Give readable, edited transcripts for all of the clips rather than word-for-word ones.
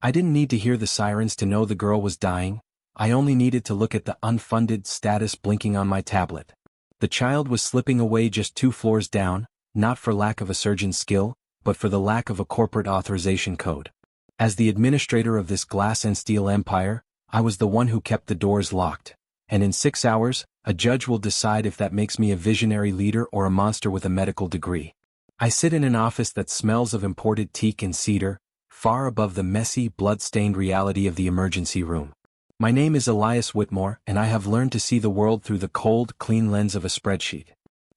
I didn't need to hear the sirens to know the girl was dying. I only needed to look at the unfunded status blinking on my tablet. The child was slipping away just 2 floors down, not for lack of a surgeon's skill, but for the lack of a corporate authorization code. As the administrator of this glass and steel empire, I was the one who kept the doors locked. And in 6 hours, a judge will decide if that makes me a visionary leader or a monster with a medical degree. I sit in an office that smells of imported teak and cedar, far above the messy, blood-stained reality of the emergency room. My name is Elias Whitmore, and I have learned to see the world through the cold, clean lens of a spreadsheet.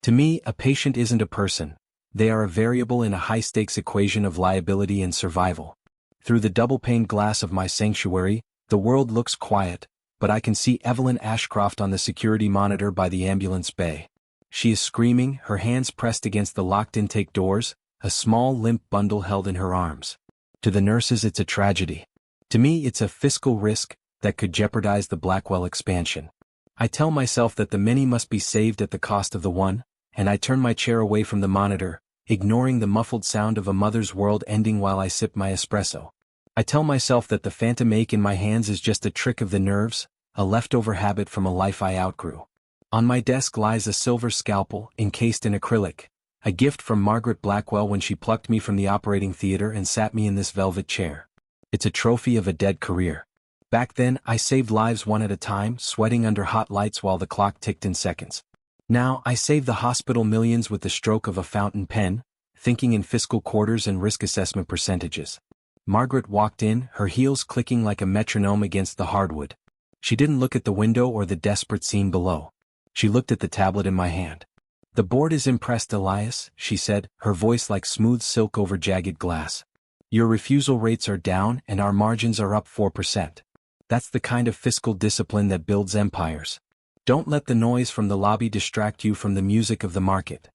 To me, a patient isn't a person. They are a variable in a high-stakes equation of liability and survival. Through the double-paned glass of my sanctuary, the world looks quiet, but I can see Evelyn Ashcroft on the security monitor by the ambulance bay. She is screaming, her hands pressed against the locked intake doors, a small limp bundle held in her arms. To the nurses it's a tragedy. To me it's a fiscal risk that could jeopardize the Blackwell expansion. I tell myself that the many must be saved at the cost of the one, and I turn my chair away from the monitor, ignoring the muffled sound of a mother's world ending while I sip my espresso. I tell myself that the phantom ache in my hands is just a trick of the nerves, a leftover habit from a life I outgrew. On my desk lies a silver scalpel, encased in acrylic, a gift from Margaret Blackwell when she plucked me from the operating theater and sat me in this velvet chair. It's a trophy of a dead career. Back then, I saved lives one at a time, sweating under hot lights while the clock ticked in seconds. Now, I save the hospital millions with the stroke of a fountain pen, thinking in fiscal quarters and risk assessment percentages. Margaret walked in, her heels clicking like a metronome against the hardwood. She didn't look at the window or the desperate scene below. She looked at the tablet in my hand. "The board is impressed, Elias," she said, her voice like smooth silk over jagged glass. "Your refusal rates are down and our margins are up 4%. That's the kind of fiscal discipline that builds empires. Don't let the noise from the lobby distract you from the music of the market."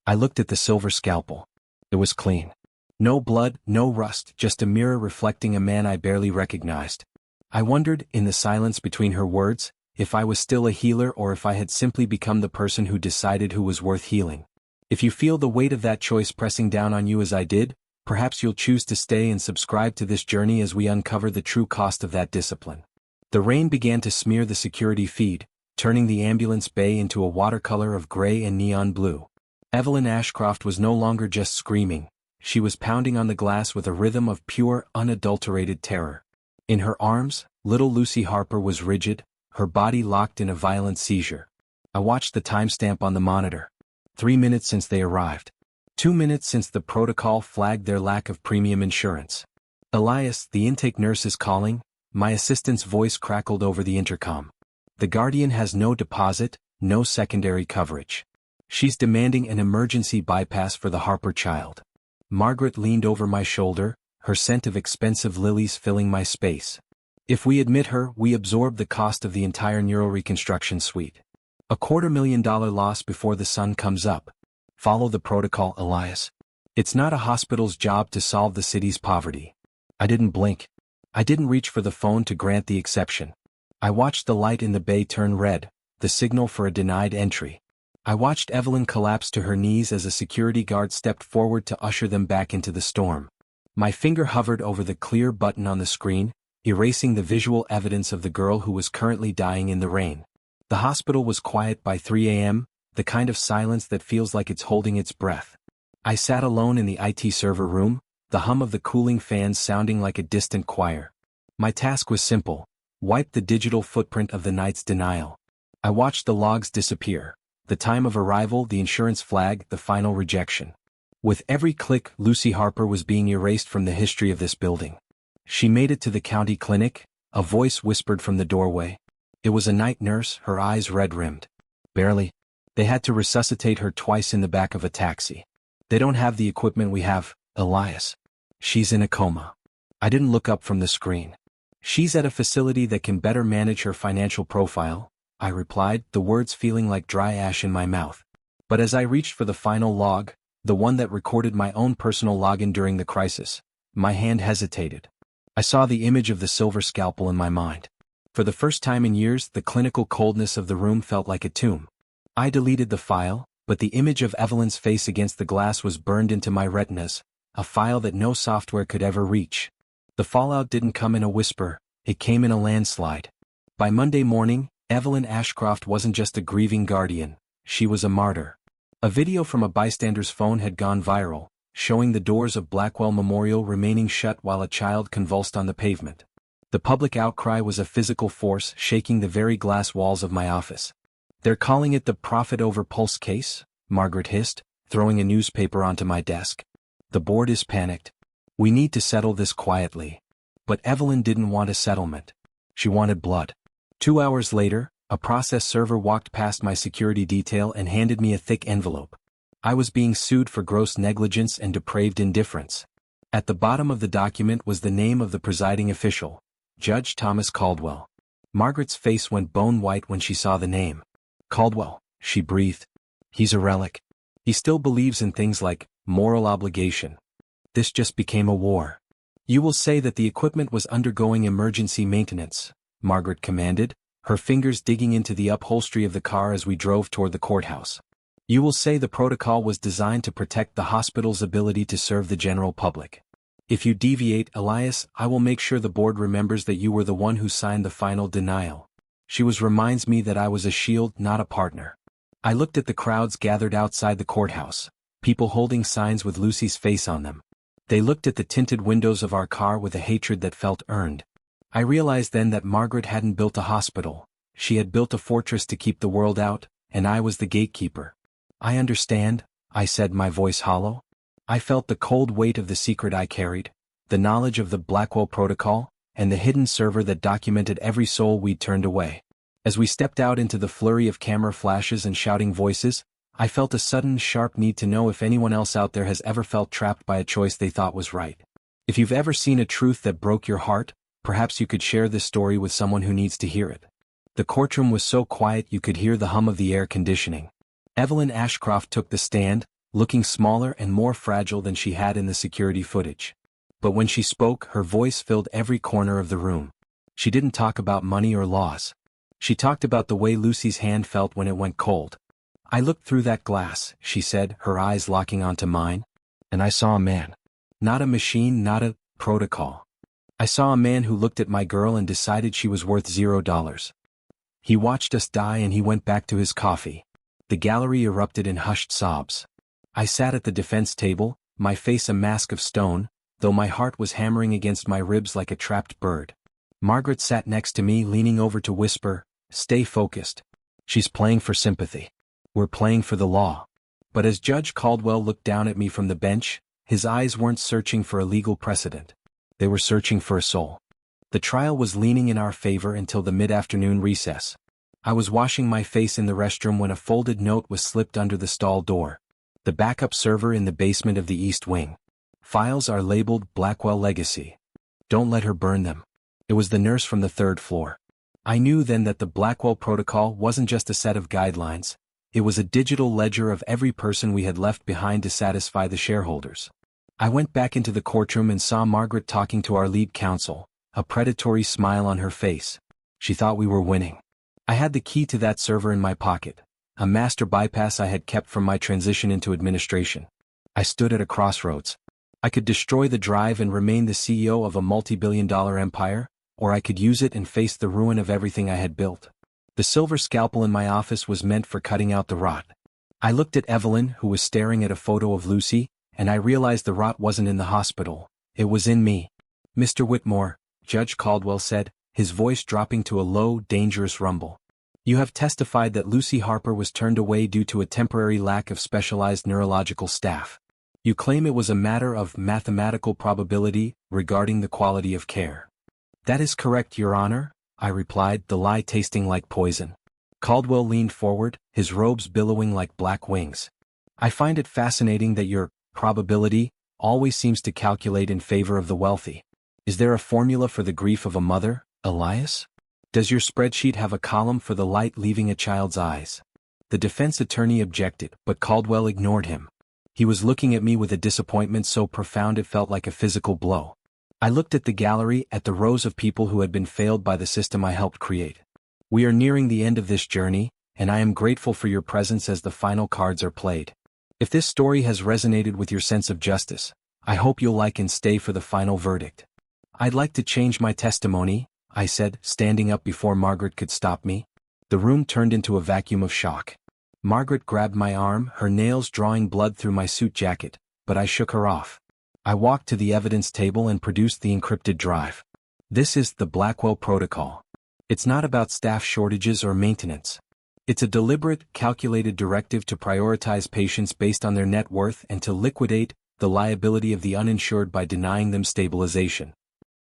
I looked at the silver scalpel. It was clean. No blood, no rust, just a mirror reflecting a man I barely recognized. I wondered, in the silence between her words, if I was still a healer or if I had simply become the person who decided who was worth healing. If you feel the weight of that choice pressing down on you as I did, perhaps you'll choose to stay and subscribe to this journey as we uncover the true cost of that discipline. The rain began to smear the security feed, turning the ambulance bay into a watercolor of gray and neon blue. Evelyn Ashcroft was no longer just screaming. She was pounding on the glass with a rhythm of pure, unadulterated terror. In her arms, little Lucy Harper was rigid, her body locked in a violent seizure. I watched the timestamp on the monitor. 3 minutes since they arrived. 2 minutes since the protocol flagged their lack of premium insurance. "Elias, the intake nurse is calling," my assistant's voice crackled over the intercom. "The Guardian has no deposit, no secondary coverage. She's demanding an emergency bypass for the Harper child." Margaret leaned over my shoulder, her scent of expensive lilies filling my space. "If we admit her, we absorb the cost of the entire neuroreconstruction suite. A $250,000 loss before the sun comes up. Follow the protocol, Elias. It's not a hospital's job to solve the city's poverty." I didn't blink. I didn't reach for the phone to grant the exception. I watched the light in the bay turn red, the signal for a denied entry. I watched Evelyn collapse to her knees as a security guard stepped forward to usher them back into the storm. My finger hovered over the clear button on the screen, erasing the visual evidence of the girl who was currently dying in the rain. The hospital was quiet by 3 a.m., the kind of silence that feels like it's holding its breath. I sat alone in the IT server room, the hum of the cooling fans sounding like a distant choir. My task was simple: wipe the digital footprint of the night's denial. I watched the logs disappear. The time of arrival, the insurance flag, the final rejection. With every click, Lucy Harper was being erased from the history of this building. She made it to the county clinic, a voice whispered from the doorway. It was a night nurse, her eyes red-rimmed. "Barely. They had to resuscitate her twice in the back of a taxi. They don't have the equipment we have, Elias. She's in a coma." I didn't look up from the screen. "She's at a facility that can better manage her financial profile," I replied, the words feeling like dry ash in my mouth. But as I reached for the final log, the one that recorded my own personal login during the crisis, my hand hesitated. I saw the image of the silver scalpel in my mind. For the first time in years, the clinical coldness of the room felt like a tomb. I deleted the file, but the image of Evelyn's face against the glass was burned into my retinas, a file that no software could ever reach. The fallout didn't come in a whisper, it came in a landslide. By Monday morning, Evelyn Ashcroft wasn't just a grieving guardian, she was a martyr. A video from a bystander's phone had gone viral, showing the doors of Blackwell Memorial remaining shut while a child convulsed on the pavement. The public outcry was a physical force shaking the very glass walls of my office. "They're calling it the profit over pulse case?" Margaret hissed, throwing a newspaper onto my desk. "The board is panicked. We need to settle this quietly." But Evelyn didn't want a settlement. She wanted blood. 2 hours later, a process server walked past my security detail and handed me a thick envelope. I was being sued for gross negligence and depraved indifference. At the bottom of the document was the name of the presiding official, Judge Thomas Caldwell. Margaret's face went bone white when she saw the name. "Caldwell," she breathed. "He's a relic. He still believes in things like moral obligation. This just became a war." "You will say that the equipment was undergoing emergency maintenance," Margaret commanded, her fingers digging into the upholstery of the car as we drove toward the courthouse. "You will say the protocol was designed to protect the hospital's ability to serve the general public. If you deviate, Elias, I will make sure the board remembers that you were the one who signed the final denial." She reminds me that I was a shield, not a partner. I looked at the crowds gathered outside the courthouse, people holding signs with Lucy's face on them. They looked at the tinted windows of our car with a hatred that felt earned. I realized then that Margaret hadn't built a hospital, she had built a fortress to keep the world out, and I was the gatekeeper. "I understand," I said, my voice hollow. I felt the cold weight of the secret I carried, the knowledge of the Blackwell Protocol, and the hidden server that documented every soul we'd turned away. As we stepped out into the flurry of camera flashes and shouting voices, I felt a sudden, sharp need to know if anyone else out there has ever felt trapped by a choice they thought was right. If you've ever seen a truth that broke your heart, perhaps you could share this story with someone who needs to hear it. The courtroom was so quiet you could hear the hum of the air conditioning. Evelyn Ashcroft took the stand, looking smaller and more fragile than she had in the security footage. But when she spoke, her voice filled every corner of the room. She didn't talk about money or laws. She talked about the way Lucy's hand felt when it went cold. "I looked through that glass," she said, her eyes locking onto mine, "and I saw a man. Not a machine, not a protocol. I saw a man who looked at my girl and decided she was worth $0. He watched us die and he went back to his coffee." The gallery erupted in hushed sobs. I sat at the defense table, my face a mask of stone, though my heart was hammering against my ribs like a trapped bird. Margaret sat next to me, leaning over to whisper, "Stay focused. She's playing for sympathy. We're playing for the law." But as Judge Caldwell looked down at me from the bench, his eyes weren't searching for a legal precedent. They were searching for a soul. The trial was leaning in our favor until the mid-afternoon recess. I was washing my face in the restroom when a folded note was slipped under the stall door. "The backup server in the basement of the East Wing. Files are labeled Blackwell Legacy. Don't let her burn them." It was the nurse from the 3rd floor. I knew then that the Blackwell Protocol wasn't just a set of guidelines, it was a digital ledger of every person we had left behind to satisfy the shareholders. I went back into the courtroom and saw Margaret talking to our lead counsel, a predatory smile on her face. She thought we were winning. I had the key to that server in my pocket, a master bypass I had kept from my transition into administration. I stood at a crossroads. I could destroy the drive and remain the CEO of a multi-billion-dollar empire, or I could use it and face the ruin of everything I had built. The silver scalpel in my office was meant for cutting out the rot. I looked at Evelyn, who was staring at a photo of Lucy, and I realized the rot wasn't in the hospital, it was in me. "Mr. Whitmore," Judge Caldwell said, his voice dropping to a low, dangerous rumble. "You have testified that Lucy Harper was turned away due to a temporary lack of specialized neurological staff. You claim it was a matter of mathematical probability regarding the quality of care." "That is correct, Your Honor," I replied, the lie tasting like poison. Caldwell leaned forward, his robes billowing like black wings. "I find it fascinating that your probability always seems to calculate in favor of the wealthy. Is there a formula for the grief of a mother, Elias? Does your spreadsheet have a column for the light leaving a child's eyes?" The defense attorney objected, but Caldwell ignored him. He was looking at me with a disappointment so profound it felt like a physical blow. I looked at the gallery, at the rows of people who had been failed by the system I helped create. "We are nearing the end of this journey, and I am grateful for your presence as the final cards are played. If this story has resonated with your sense of justice, I hope you'll like and stay for the final verdict." "I'd like to change my testimony," I said, standing up before Margaret could stop me. The room turned into a vacuum of shock. Margaret grabbed my arm, her nails drawing blood through my suit jacket, but I shook her off. I walked to the evidence table and produced the encrypted drive. "This is the Blackwell Protocol. It's not about staff shortages or maintenance. It's a deliberate, calculated directive to prioritize patients based on their net worth and to liquidate the liability of the uninsured by denying them stabilization."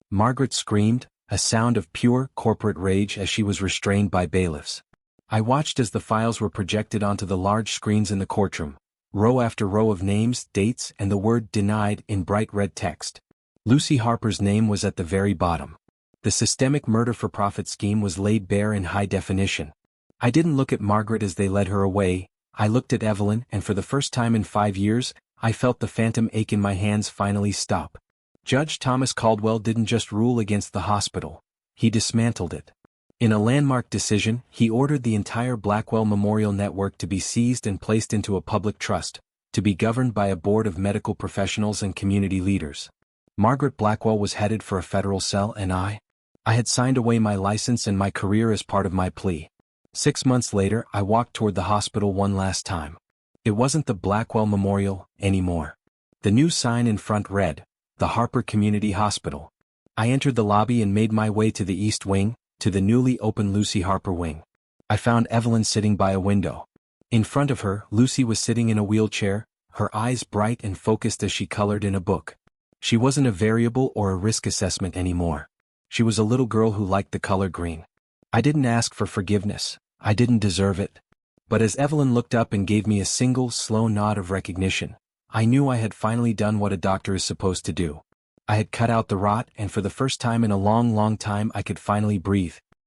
Margaret screamed, a sound of pure corporate rage as she was restrained by bailiffs. I watched as the files were projected onto the large screens in the courtroom, row after row of names, dates, and the word "denied" in bright red text. Lucy Harper's name was at the very bottom. The systemic murder-for-profit scheme was laid bare in high definition. I didn't look at Margaret as they led her away, I looked at Evelyn, and for the first time in 5 years, I felt the phantom ache in my hands finally stop. Judge Thomas Caldwell didn't just rule against the hospital, he dismantled it. In a landmark decision, he ordered the entire Blackwell Memorial Network to be seized and placed into a public trust, to be governed by a board of medical professionals and community leaders. Margaret Blackwell was headed for a federal cell, and I had signed away my license and my career as part of my plea. 6 months later, I walked toward the hospital one last time. It wasn't the Blackwell Memorial anymore. The new sign in front read, "The Harper Community Hospital." I entered the lobby and made my way to the East Wing, to the newly opened Lucy Harper Wing. I found Evelyn sitting by a window. In front of her, Lucy was sitting in a wheelchair, her eyes bright and focused as she colored in a book. She wasn't a variable or a risk assessment anymore. She was a little girl who liked the color green. I didn't ask for forgiveness, I didn't deserve it. But as Evelyn looked up and gave me a single, slow nod of recognition, I knew I had finally done what a doctor is supposed to do. I had cut out the rot, and for the first time in a long, long time I could finally breathe,